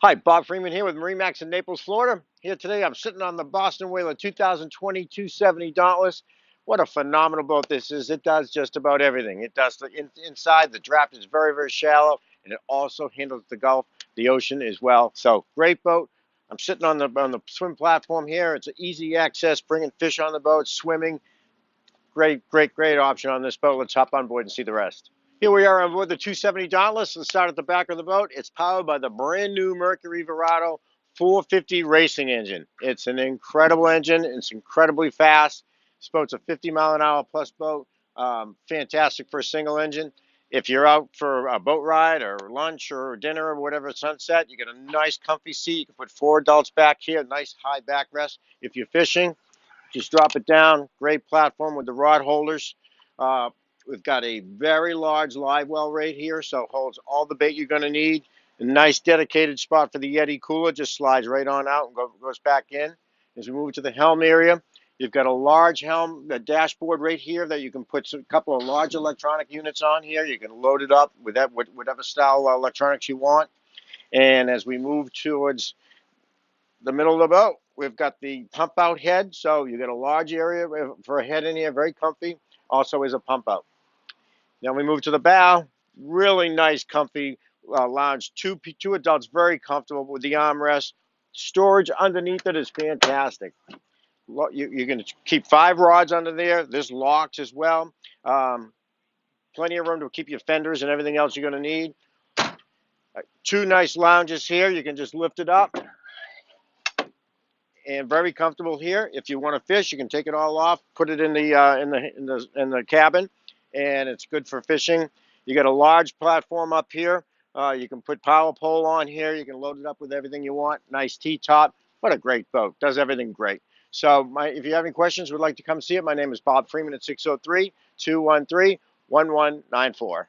Hi, Bob Freeman here with MarineMax in Naples, Florida. Here today, I'm sitting on the Boston Whaler 2020 270 Dauntless. What a phenomenal boat this is. It does just about everything. It does the inside. The draft is very, very shallow, and it also handles the Gulf, the ocean as well. So, great boat. I'm sitting on the swim platform here. It's an easy access, bringing fish on the boat, swimming. Great, great, great option on this boat. Let's hop on board and see the rest. Here we are on board the 270 Dauntless. Let's start at the back of the boat. It's powered by the brand new Mercury Verado 450 racing engine. It's an incredible engine. It's incredibly fast. This boat's a 50-mile-an-hour plus boat. Fantastic for a single engine. If you're out for a boat ride or lunch or dinner or whatever, sunset, you get a nice comfy seat. You can put 4 adults back here, nice high backrest. If you're fishing, just drop it down. Great platform with the rod holders. We've got a very large live well right here, so it holds all the bait you're going to need. A nice dedicated spot for the Yeti cooler. Just slides right on out and goes back in. As we move to the Helm area, you've got a large Helm, a dashboard right here that you can put a couple of large electronic units on here. You can load it up with whatever style electronics you want. And as we move towards the middle of the boat, we've got the pump out head. So you got a large area for a head in here, very comfy. Also is a pump out. Now we move to the bow. Really nice, comfy lounge. Two adults, very comfortable with the armrest. Storage underneath it is fantastic. You're going to keep 5 rods under there. This locks as well. Plenty of room to keep your fenders and everything else you're going to need. 2 nice lounges here. You can just lift it up. And very comfortable here. If you want to fish, you can take it all off, put it in the cabin, and it's good for fishing. You got a large platform up here. You can put power pole on here. You can load it up with everything you want. Nice T-top. What a great boat. Does everything great. So if you have any questions, would like to come see it, my name is Bob Freeman at 603-213-1194.